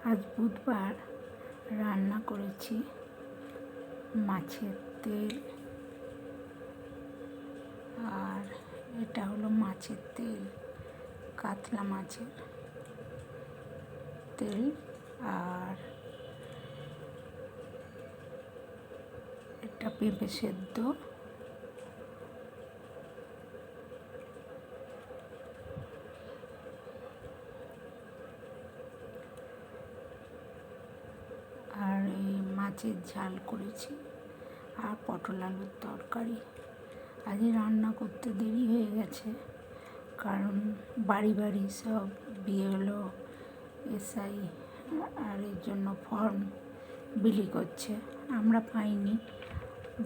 আজ বুধবার রান্না করেছি মাছের তেল, আর এটা হলো মাছের তেল, কাতলা মাছের তেল। আর এটা পেঁপে সেদ্ধ, আর এই মাছের ঝাল করেছি, আর পটল আলুর তরকারি। আজকে রান্না করতে দেরি হয়ে গেছে, কারণ বাড়ি বাড়ি সব বিএলও এসআই আর এর জন্য ফর্ম বিলি করছে। আমরা পাইনি,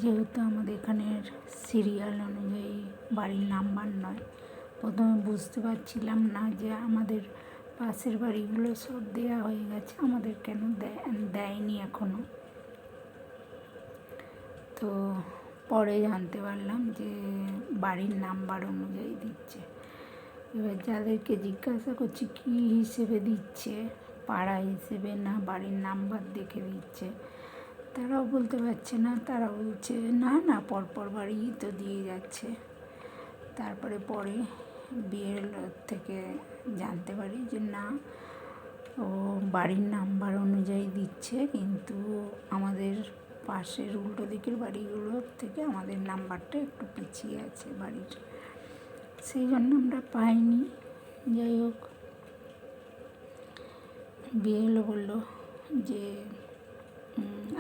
যেহেতু আমাদের এখানের সিরিয়াল অনুযায়ী বাড়ির নাম্বার নয়। প্রথমে বুঝতে পারছিলাম না যে আমাদের পাশের বাড়িগুলো সব দেয়া হয়ে গেছে, আমাদের কেন দেয়নি এখনও। তো পরে জানতে পারলাম যে বাড়ির নাম্বার অনুযায়ী দিচ্ছে। এবার যাদেরকে জিজ্ঞাসা করছি কী হিসেবে দিচ্ছে, পাড়া হিসেবে না বাড়ির নাম্বার দেখে দিচ্ছে, তারাও বলতে পারছে না। তারা বলছে না পরপর বাড়িই তো দিয়ে যাচ্ছে। তারপরে পরে বিএলও থেকে জানতে পারি যে না, ও বাড়ির নাম্বার অনুযায়ী দিচ্ছে, কিন্তু আমাদের পাশের উল্টো দিকের বাড়িগুলোর থেকে আমাদের নাম্বারটা একটু পিছিয়ে আছে বাড়ির, সেই জন্য আমরা পাইনি। যাই হোক, বিএলও বললো যে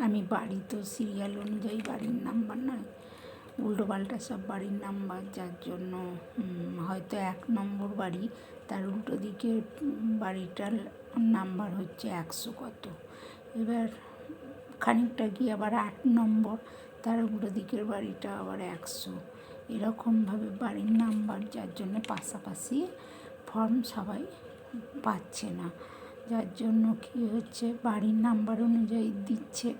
আমি বাড়ি তো সিরিয়াল অনুযায়ী বাড়ির নাম্বার নয়, উল্টোপাল্টা সব বাড়ির নাম্বার, যার জন্য হয়তো 1 নম্বর বাড়ি, তার উল্টো দিকের বাড়িটার নাম্বার হচ্ছে 100 কত। এবার খানিকটা গিয়ে আবার 8 নম্বর, তার উল্টো দিকের বাড়িটা আবার 100, এরকমভাবে বাড়ির নাম্বার, যার জন্য পাশাপাশি ফর্ম সবাই পাচ্ছে না। যার জন্য কী হচ্ছে, বাড়ির নাম্বার অনুযায়ী দিচ্ছে।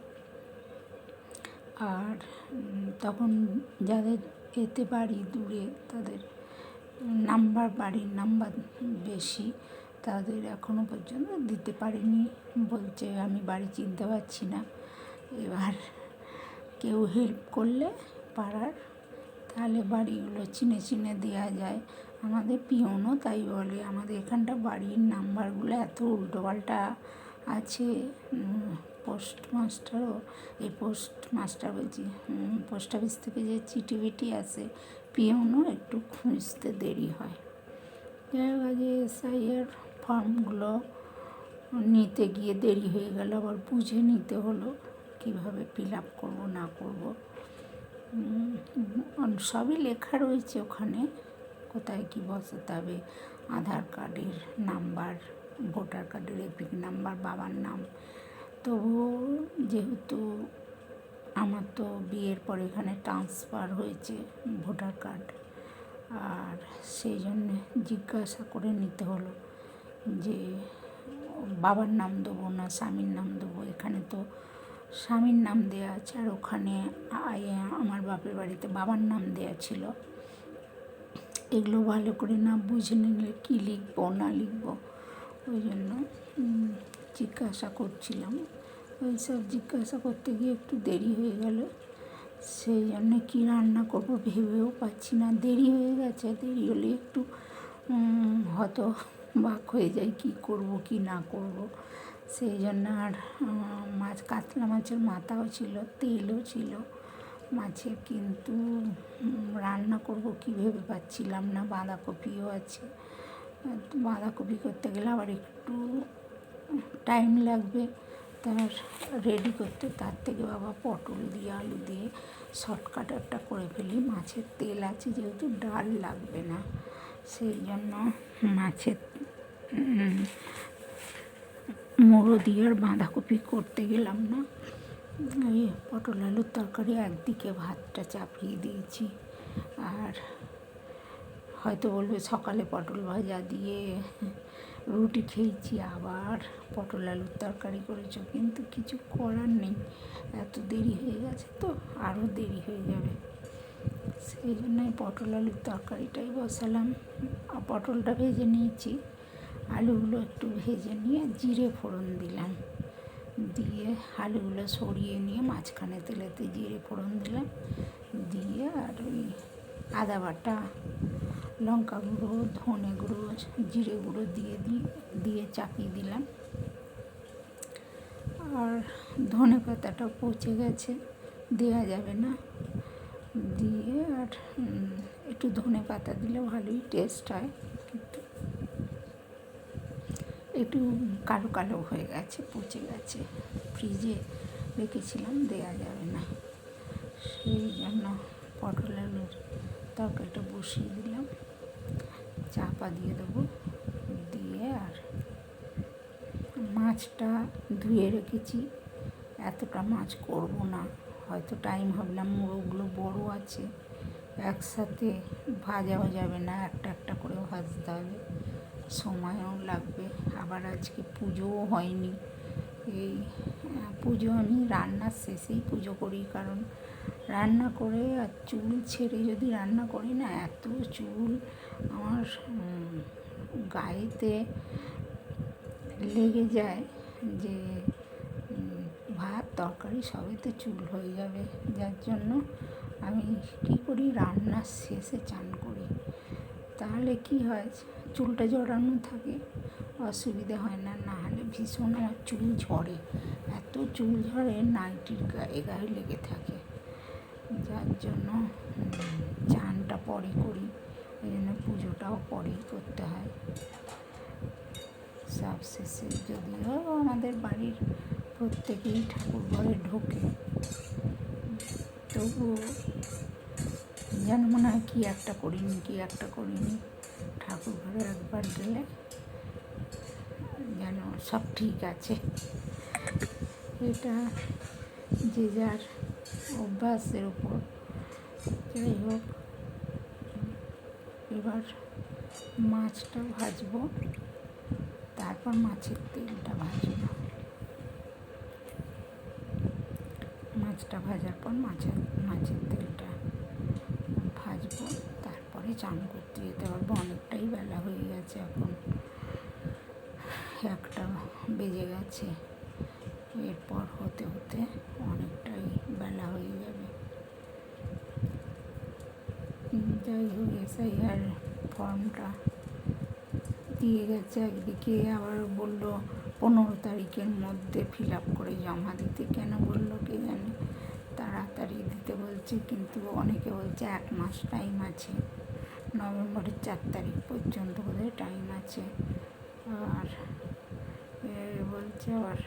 আর তখন যাদের এতে বাড়ি দূরে, তাদের নাম্বার, বাড়ির নাম্বার বেশি, তাদের এখনও পর্যন্ত দিতে পারেনি। বলছে আমি বাড়ি চিনতে পারছি না। এবার কেউ হেল্প করলে পাড়ার, তাহলে বাড়িগুলো চিনে দেওয়া যায়। আমাদের পিয়নও তাই বলে, আমাদের এখানটা বাড়ির নাম্বারগুলো এত উল্টোপাল্টা আছে। পোস্টমাস্টারও, পোস্ট অফিস থেকে যে চিঠি বিটি আসে, পিয়নও একটু খুঁজতে দেরি হয়। যাই হোক, আগে এসআইয়ের ফর্মগুলো নিতে গিয়ে দেরি হয়ে গেল, আবার বুঝে নিতে হলো কীভাবে ফিল আপ করবো না করবো। সবই লেখা রয়েছে ওখানে, কোথায় কী বসাতে হবে, আধার কার্ডের নাম্বার, ভোটার কার্ডের এপিক নাম্বার, বাবার নাম। তবুও যেহেতু আমার তো বিয়ের পরে এখানে ট্রান্সফার হয়েছে ভোটার কার্ড, আর সেই জন্যে জিজ্ঞাসা করে নিতে হলো যে বাবার নাম দেবো না স্বামীর নাম দেবো। এখানে তো স্বামীর নাম দেওয়া আছে, আর ওখানে আমার বাপের বাড়িতে বাবার নাম দেওয়া ছিল। এগুলো ভালো করে না বুঝে নিলে কী লিখবো না লিখবো, ওই জন্য জিজ্ঞাসা করছিলাম। ওই সব জিজ্ঞাসা করতে গিয়ে একটু দেরি হয়ে গেল, সেই জন্যে কী রান্না করবো ভেবেও পাচ্ছি না। দেরি হয়ে গেছে, দেরি হলে একটু হয়তো বাক হয়ে যায় কী করব কি না করব। সেই জন্য আর কাতলা মাছের মাথাও ছিল, তেলও ছিল মাছের, কিন্তু রান্না করব কী ভেবে পাচ্ছিলাম না। বাঁধাকপিও আছে, বাঁধাকপি করতে গেলে আবার একটু টাইম লাগবে তার রেডি করতে, তার থেকে বাবা পটল দিয়ে আলু দিয়ে শর্টকাট একটা করে ফেলি। মাছের তেল আছে যেহেতু, ডাল লাগবে না, সেই জন্য মাছের মুড়ো দিয়ে আর বাঁধাকপি করতে গেলাম না। এই পটল আলুর তরকারি একদিকে ভাতটা চাপিয়ে দিয়েছি। আর হয়তো বলবে সকালে পটল ভাজা দিয়ে রুটি খেয়েছি, আবার পটল আলুর তরকারি করেছো, কিন্তু কিছু করার নেই, এত দেরি হয়ে গেছে তো আরও দেরি হয়ে যাবে। সেই জন্যই পটল আলুর তরকারিটাই বসালাম। পটলটা ভেজে নিয়েছি, আলুগুলো একটু ভেজে নিয়ে জিরে ফোড়ন দিলাম, দিয়ে আলুগুলো সরিয়ে নিয়ে মাঝখানে তেলেতে জিরে ফোড়ন দিলাম, দিয়ে আর ওই আদা বাটা, লঙ্কা গুঁড়ো, ধনে গুঁড়ো, জিরে গুঁড়ো দিয়ে চাপিয়ে দিলাম। আর ধনে পাতাটা পচে গেছে, দেওয়া যাবে না, দিয়ে আর একটু ধনে পাতা দিলে ভালোই টেস্ট হয়, কিন্তু একটু কালো কালো হয়ে গেছে, পচে গেছে, ফ্রিজে রেখেছিলাম, দেওয়া যাবে না। সেই জন্য পটল আলুর তরকারিটা বসিয়ে দিলাম, চাপা দিয়ে দেবো, দিয়ে আর মাছটা ধুয়ে রেখেছি। এতটা মাছ করব না, হয়তো টাইম হবে না, মুড়োগুলো বড় আছে, একসাথে ভাজাও যাবে না, একটা একটা করে ভাজতে হবে, সময়ও লাগবে। আবার আজকে পুজোও হয়নি, এই পুজো আমি রান্নার শেষেই পুজো করি, কারণ রান্না করে আর চুল ছেড়ে যদি রান্না করি না, এত চুল আমার গায়েতে লেগে যায় যে ভাত তরকারি সবেতে চুল হয়ে যাবে। যার জন্য আমি কী করি, রান্নার শেষে চান করি, তাহলে কি হয়, চুলটা জড়ানো থাকে, অসুবিধে হয় না। না হলে ভীষণ আমার চুল ঝরে, এত চুল ঝরে, নাইটির গায়ে গায়ে লেগে থাকে। যার জন্য চানটা পরে করি, এই জন্য পুজোটাও পরেই করতে হয় সব শেষে। যদিও আমাদের বাড়ির প্রত্যেকেই ঠাকুর ঘরে ঢোকে, তবুও যেন মনে হয় কী একটা করিনি। ঠাকুর ঘরে একবার গেলে যেন সব ঠিক আছে। এটা যে যার অভ্যাসের উপর। যাই হোক, এবার মাছটা ভাজবো, তারপর মাছের তেলটা ভাজবো। মাছটা ভাজার পর মাছের তেলটা ভাজবো, তারপরে চান করতে যেতে পারবো। অনেকটাই বেলা হয়ে গেছে, এখন 1টা বেজে গেছে, এরপর হতে হতে অনেকটাই বেলা হয়ে যাবে। যাই হোক, SIR ফর্মটা দিয়ে গেছে, একদিকে আবার বললো 15 তারিখের মধ্যে ফিল আপ করে জমা দিতে। কেন বললো কে জানে, তাড়াতাড়ি দিতে বলছে, কিন্তু অনেকে বলছে 1 মাস টাইম আছে, নভেম্বরের 4 তারিখ পর্যন্ত বোধহয় টাইম আছে। আর বলছে আবার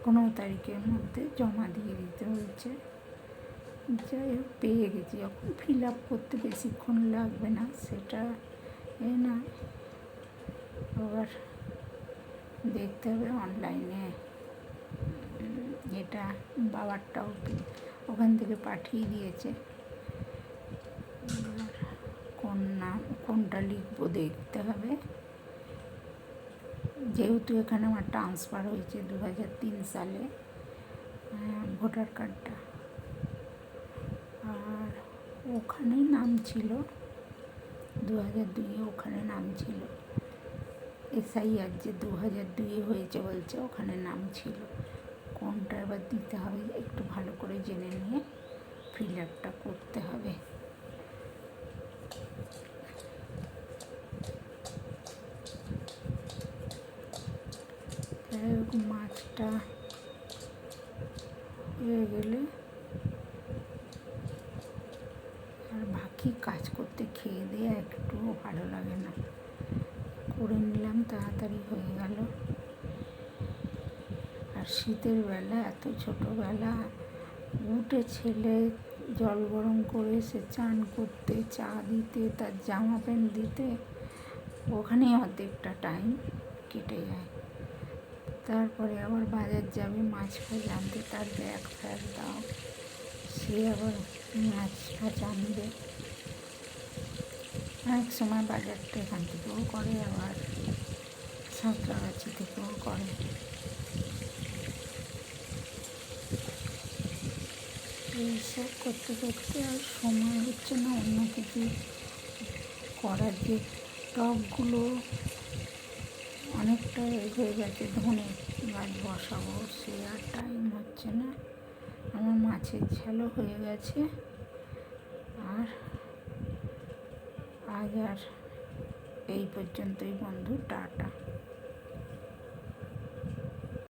15 তারিখের মধ্যে জমা দিয়ে দিতে বলছে। যাই হোক, পেয়ে গেছি, যখন ফিল আপ করতে বেশিক্ষণ লাগবে না, সেটা না, আবার দেখতে হবে অনলাইনে। এটা বাবারটাও ওখান থেকে পাঠিয়ে দিয়েছে, কোনটা লিখবো দেখতে হবে। যেহেতু এখানে আমার ট্রান্সফার হয়েছে 2003 সালে ভোটার কার্ডটা, আর ওখানে নাম ছিল 2002, ওখানে নাম ছিল SIR যে 2002 হয়েছে বলছে, ওখানে নাম ছিল। কোনটা এবার দিতে হবে একটু ভালো করে জেনে নিয়ে ফিল আপটা করতে হবে। যাই হোক, মাছটা হয়ে গেলে আর বাকি কাজ করতে খেয়ে দিয়ে একটুও ভালো লাগে না, করে নিলাম, তাড়াতাড়ি হয়ে গেল। আর শীতের বেলা, এত ছোটোবেলা উঠে ছেলে জল গরম করে সে চান করতে, চা দিতে, তার জামা প্যান্ট দিতে, ওখানেই অর্ধেকটা টাইম কেটে যায়। তারপরে আবার বাজার যাবে মাছ ফাছ আনতে, তার ব্যাগ ফ্যাগ দাও, সে আবার মাছ ফাছ আনবে। অনেক সময় বাজারটা এখান থেকেও করে, আবার সাঁতরাগাছি থেকেও করে। এইসব করতে করতে আর সময় হচ্ছে না অন্য কিছু করার, যে টবগুলো অনেকটা এগিয়ে গেছে, ধনে গাছ বসাবো, সে আর টাইম হচ্ছে না। আমার মাছের ঝালও হয়ে গেছে। আর আজ আর এই পর্যন্তই বন্ধু, টাটা।